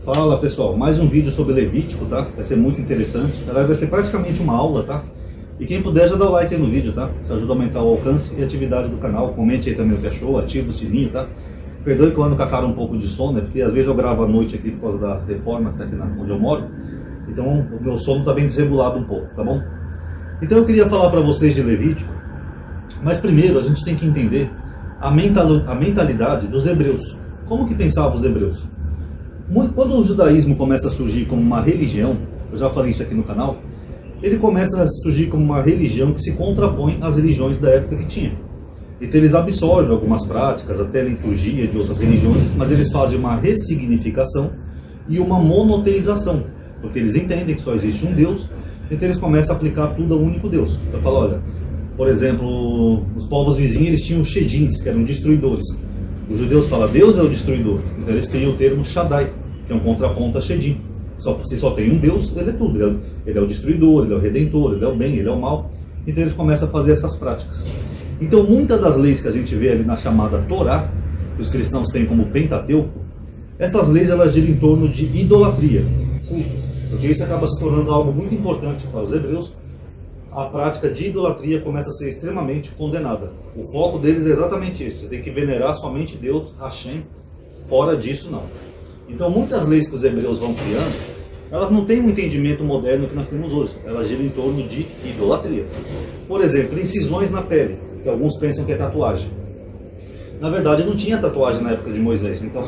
Fala pessoal, mais um vídeo sobre Levítico, tá? Vai ser muito interessante. Vai ser praticamente uma aula, tá? E quem puder já dá o like aí no vídeo, tá? Isso ajuda a aumentar o alcance e a atividade do canal. Comente aí também o que achou, ativa o sininho, tá? Perdoe que eu ando com a cara um pouco de sono, porque às vezes eu gravo à noite aqui por causa da reforma que tá aqui onde eu moro. Então o meu sono tá bem desregulado um pouco, tá bom? Então eu queria falar para vocês de Levítico, mas primeiro a gente tem que entender a mentalidade dos hebreus. Como que pensavam os hebreus? Quando o judaísmo começa a surgir como uma religião, eu já falei isso aqui no canal, ele começa a surgir como uma religião que se contrapõe às religiões da época que tinha. Então eles absorvem algumas práticas, até a liturgia de outras religiões, mas eles fazem uma ressignificação e uma monoteização, porque eles entendem que só existe um Deus, então eles começam a aplicar tudo ao único Deus. Então fala, olha, por exemplo, os povos vizinhos eles tinham shedins, que eram destruidores. Os judeus falam, Deus é o destruidor. Então eles criam o termo Shaddai, que é um contraponto a Shedim. Se só tem um Deus, ele é tudo. Ele é o destruidor, ele é o redentor, ele é o bem, ele é o mal. Então eles começam a fazer essas práticas. Então muitas das leis que a gente vê ali na chamada Torá, que os cristãos têm como Pentateuco, essas leis elas giram em torno de idolatria, culto. Porque isso acaba se tornando algo muito importante para os hebreus. A prática de idolatria começa a ser extremamente condenada. O foco deles é exatamente esse. Você tem que venerar somente Deus, Hashem. Fora disso, não. Então, muitas leis que os hebreus vão criando, elas não têm um entendimento moderno que nós temos hoje. Elas giram em torno de idolatria. Por exemplo, incisões na pele, que alguns pensam que é tatuagem. Na verdade, não tinha tatuagem na época de Moisés. Então,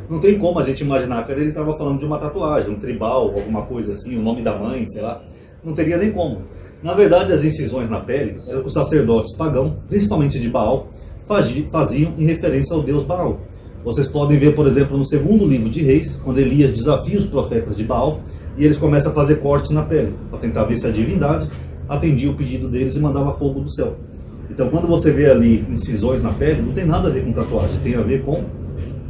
não tem como a gente imaginar que ele estava falando de uma tatuagem, um tribal, alguma coisa assim, o nome da mãe, sei lá. Não teria nem como. Na verdade, as incisões na pele eram que os sacerdotes pagãos, principalmente de Baal, faziam em referência ao deus Baal. Vocês podem ver, por exemplo, no segundo livro de Reis, quando Elias desafia os profetas de Baal, e eles começam a fazer cortes na pele, para tentar ver se a divindade atendia o pedido deles e mandava fogo do céu. Então, quando você vê ali incisões na pele, não tem nada a ver com tatuagem, tem a ver com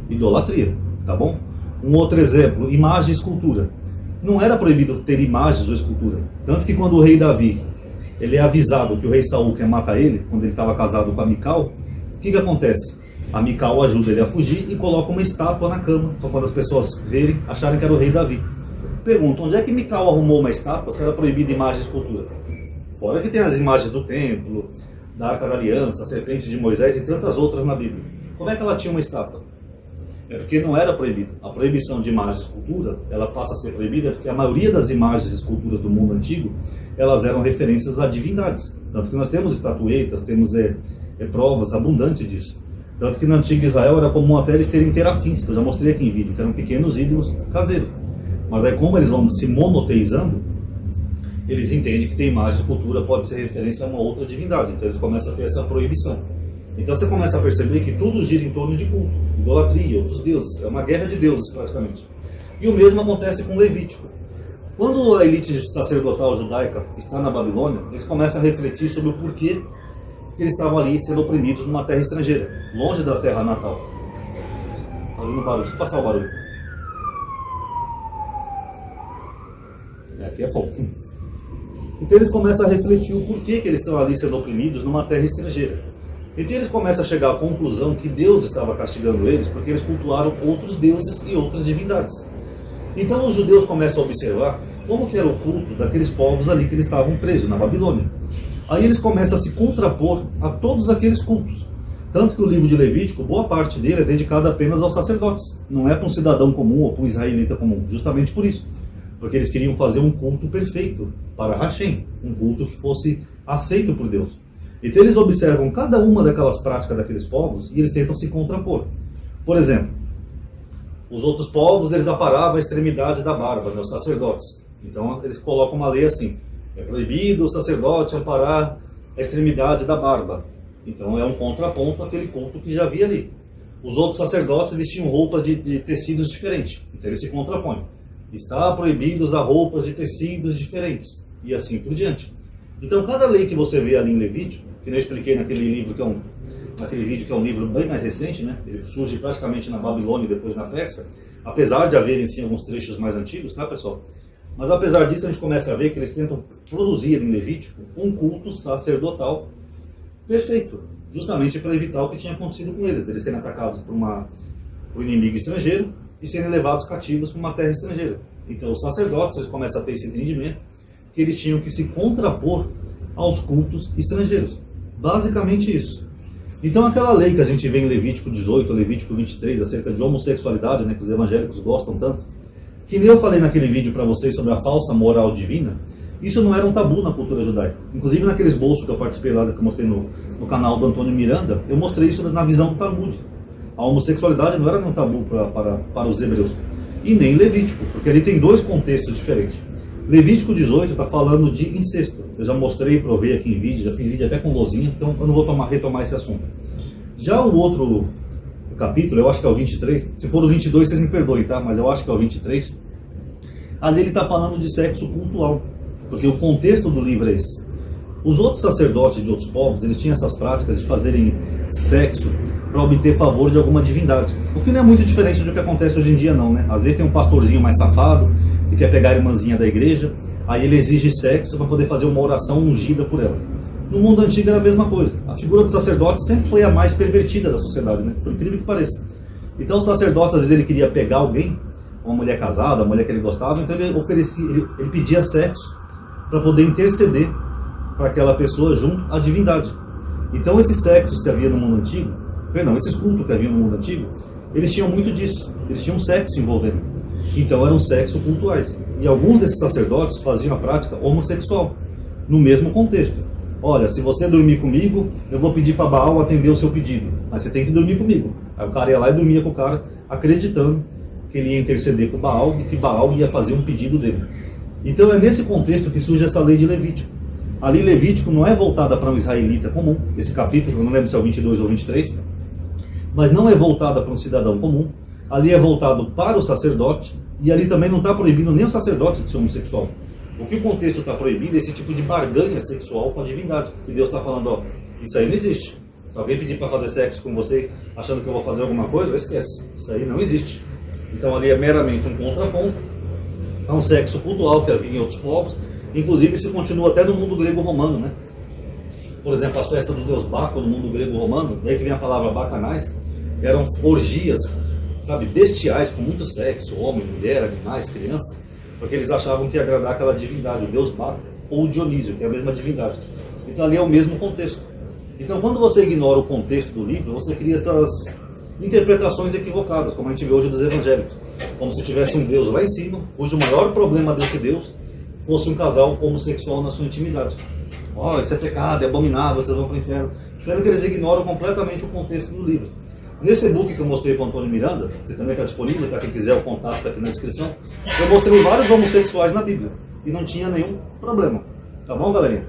idolatria, tá bom? Um outro exemplo, imagem e escultura. Não era proibido ter imagens ou escultura. Tanto que quando o rei Davi ele é avisado que o rei Saul quer matar ele, quando ele estava casado com a Mical, o que acontece? A Mical ajuda ele a fugir e coloca uma estátua na cama, para quando as pessoas verem, acharem que era o rei Davi. Pergunta, onde é que Mical arrumou uma estátua se era proibida imagem e escultura? Fora que tem as imagens do templo, da Arca da Aliança, a serpente de Moisés e tantas outras na Bíblia. Como é que ela tinha uma estátua? É porque não era proibido. A proibição de imagem e escultura, ela passa a ser proibida porque a maioria das imagens e esculturas do mundo antigo, elas eram referências a divindades. Tanto que nós temos estatuetas, temos provas abundantes disso. Tanto que na antiga Israel era comum até eles terem terafins, que eu já mostrei aqui em vídeo, que eram pequenos ídolos caseiros. Mas aí como eles vão se monoteizando, eles entendem que tem imagem e escultura pode ser referência a uma outra divindade. Então eles começam a ter essa proibição. Então você começa a perceber que tudo gira em torno de culto, idolatria, outros deuses. É uma guerra de deuses, praticamente. E o mesmo acontece com Levítico. Quando a elite sacerdotal judaica está na Babilônia, eles começam a refletir sobre o porquê que eles estavam ali sendo oprimidos numa terra estrangeira, longe da terra natal. Está ouvindo o barulho? Deixa eu passar o barulho. Aqui é fogo. Então eles começam a refletir o porquê que eles estão ali sendo oprimidos numa terra estrangeira. Então eles começam a chegar à conclusão que Deus estava castigando eles porque eles cultuaram outros deuses e outras divindades. Então os judeus começam a observar como que era o culto daqueles povos ali que eles estavam presos na Babilônia. Aí eles começam a se contrapor a todos aqueles cultos. Tanto que o livro de Levítico, boa parte dele é dedicado apenas aos sacerdotes. Não é para um cidadão comum ou para um israelita comum, justamente por isso. Porque eles queriam fazer um culto perfeito para Hashem, um culto que fosse aceito por Deus. Então eles observam cada uma daquelas práticas daqueles povos e eles tentam se contrapor. Por exemplo, os outros povos eles aparavam a extremidade da barba, né, os sacerdotes. Então eles colocam uma lei assim, é proibido o sacerdote amparar a extremidade da barba. Então é um contraponto àquele culto que já havia ali. Os outros sacerdotes eles tinham roupas de tecidos diferentes, então eles se contrapõem. Está proibido usar roupas de tecidos diferentes, e assim por diante. Então cada lei que você vê ali em Levítico, que eu expliquei naquele livro naquele vídeo que é um livro bem mais recente, né? Ele surge praticamente na Babilônia e depois na Pérsia, apesar de haverem sim alguns trechos mais antigos, tá pessoal? Mas apesar disso a gente começa a ver que eles tentam produzir em Levítico um culto sacerdotal perfeito, justamente para evitar o que tinha acontecido com eles serem atacados por um inimigo estrangeiro, e serem levados cativos para uma terra estrangeira. Então os sacerdotes eles começam a ter esse entendimento que eles tinham que se contrapor aos cultos estrangeiros. Basicamente isso. Então aquela lei que a gente vê em Levítico 18, Levítico 23, acerca de homossexualidade, né, que os evangélicos gostam tanto, que nem eu falei naquele vídeo para vocês sobre a falsa moral divina, isso não era um tabu na cultura judaica. Inclusive naquele esboço que eu participei lá, que eu mostrei no canal do Antônio Miranda, eu mostrei isso na visão do Talmud. A homossexualidade não era nenhum tabu para os hebreus. E nem Levítico, porque ali tem dois contextos diferentes. Levítico 18 está falando de incesto. Eu já mostrei e provei aqui em vídeo, já fiz vídeo até com lozinha, então eu não vou retomar esse assunto. Já o outro capítulo, eu acho que é o 23, se for o 22 vocês me perdoem, tá? Mas eu acho que é o 23. Ali ele está falando de sexo cultual, porque o contexto do livro é esse. Os outros sacerdotes de outros povos, eles tinham essas práticas de fazerem sexo para obter favor de alguma divindade. O que não é muito diferente do que acontece hoje em dia não, né? Às vezes tem um pastorzinho mais safado, que quer pegar a irmãzinha da igreja, aí ele exige sexo para poder fazer uma oração ungida por ela. No mundo antigo era a mesma coisa. A figura do sacerdote sempre foi a mais pervertida da sociedade, né? Por incrível que pareça. Então o sacerdote, às vezes ele queria pegar alguém, uma mulher casada, uma mulher que ele gostava, então ele oferecia, ele pedia sexo para poder interceder para aquela pessoa junto à divindade. Então esses sexos que havia no mundo antigo, esses cultos que havia no mundo antigo, eles tinham muito disso. Eles tinham sexo envolvendo. Então eram sexo cultuais. E alguns desses sacerdotes faziam a prática homossexual, no mesmo contexto. Olha, se você dormir comigo, eu vou pedir para Baal atender o seu pedido, mas você tem que dormir comigo. Aí o cara ia lá e dormia com o cara, acreditando que ele ia interceder com Baal e que Baal ia fazer um pedido dele. Então é nesse contexto que surge essa lei de Levítico. Ali Levítico não é voltada para um israelita comum, esse capítulo, eu não lembro se é o 22 ou 23, mas não é voltada para um cidadão comum. Ali é voltado para o sacerdote, e ali também não está proibindo nem o sacerdote de ser homossexual. O que o contexto está proibindo é esse tipo de barganha sexual com a divindade. E Deus está falando, ó, isso aí não existe. Se alguém pedir para fazer sexo com você, achando que eu vou fazer alguma coisa, esquece. Isso aí não existe. Então ali é meramente um contraponto a um sexo cultural que havia em outros povos. Inclusive isso continua até no mundo grego-romano, né? Por exemplo, as festas do deus Baco no mundo grego-romano, daí que vem a palavra bacanais, eram orgias, sabe, bestiais, com muito sexo, homem, mulher, animais, crianças, porque eles achavam que ia agradar aquela divindade, o deus Baco ou o Dionísio, que é a mesma divindade. Então ali é o mesmo contexto. Então quando você ignora o contexto do livro, você cria essas interpretações equivocadas, como a gente vê hoje dos evangélicos, como se tivesse um deus lá em cima, cujo maior problema desse deus fosse um casal homossexual na sua intimidade. Ó, isso é pecado, é abominável, vocês vão para o inferno. Sendo que eles ignoram completamente o contexto do livro. Nesse e-book que eu mostrei para o Antônio Miranda, que também está disponível, para quem quiser o contato está aqui na descrição, eu mostrei vários homossexuais na Bíblia, e não tinha nenhum problema. Tá bom, galerinha?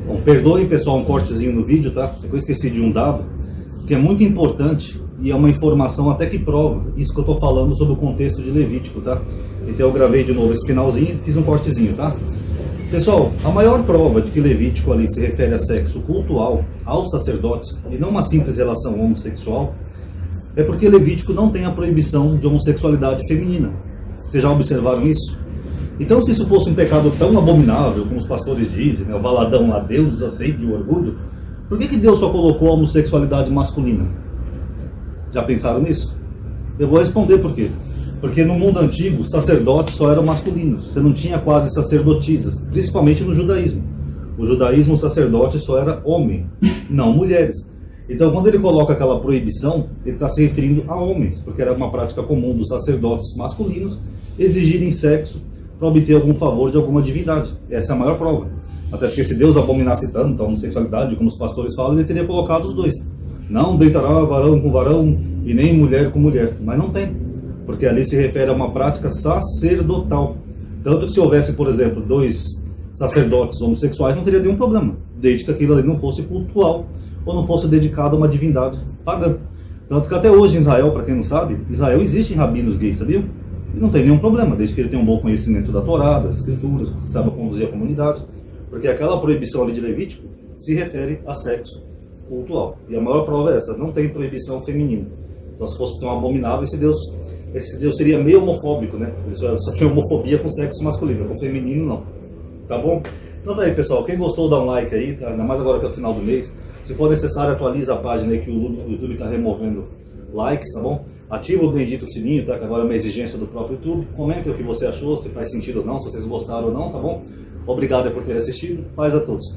Bom, perdoem, pessoal, um cortezinho no vídeo, tá? Eu esqueci de um dado, que é muito importante, e é uma informação até que prova isso que eu estou falando sobre o contexto de Levítico, tá? Então eu gravei de novo esse finalzinho, fiz um cortezinho, tá? Pessoal, a maior prova de que Levítico ali se refere a sexo cultual aos sacerdotes e não uma simples relação homossexual é porque Levítico não tem a proibição de homossexualidade feminina. Vocês já observaram isso? Então, se isso fosse um pecado tão abominável, como os pastores dizem, né, o valadão lá, Deus odeia o orgulho, por que Deus só colocou a homossexualidade masculina? Já pensaram nisso? Eu vou responder por quê. Porque no mundo antigo, sacerdotes só eram masculinos. Você não tinha quase sacerdotisas, principalmente no judaísmo. O judaísmo, o sacerdote só era homem, não mulheres. Então, quando ele coloca aquela proibição, ele está se referindo a homens, porque era uma prática comum dos sacerdotes masculinos exigirem sexo para obter algum favor de alguma divindade. Essa é a maior prova. Até porque se Deus abominasse tanto a homossexualidade, como os pastores falam, ele teria colocado os dois. Não deitará varão com varão e nem mulher com mulher. Mas não tem, porque ali se refere a uma prática sacerdotal. Tanto que se houvesse, por exemplo, dois sacerdotes homossexuais, não teria nenhum problema, desde que aquilo ali não fosse cultual ou não fosse dedicado a uma divindade pagã. Tanto que até hoje em Israel, para quem não sabe, Israel existem rabinos gays, sabia? E não tem nenhum problema, desde que ele tenha um bom conhecimento da Torá, das Escrituras, saiba conduzir a comunidade, porque aquela proibição ali de Levítico se refere a sexo cultual. E a maior prova é essa, não tem proibição feminina. Então se fosse tão abominável, esse Deus seria meio homofóbico, né? Ele só tem homofobia com sexo masculino, com feminino não. Tá bom? Então tá aí, pessoal, quem gostou dá um like aí, tá? Ainda mais agora que é o final do mês. Se for necessário, atualiza a página aí que o YouTube está removendo likes, tá bom? Ativa o bendito sininho, tá? Que agora é uma exigência do próprio YouTube. Comentem o que você achou, se faz sentido ou não, se vocês gostaram ou não, tá bom? Obrigado por ter assistido. Paz a todos.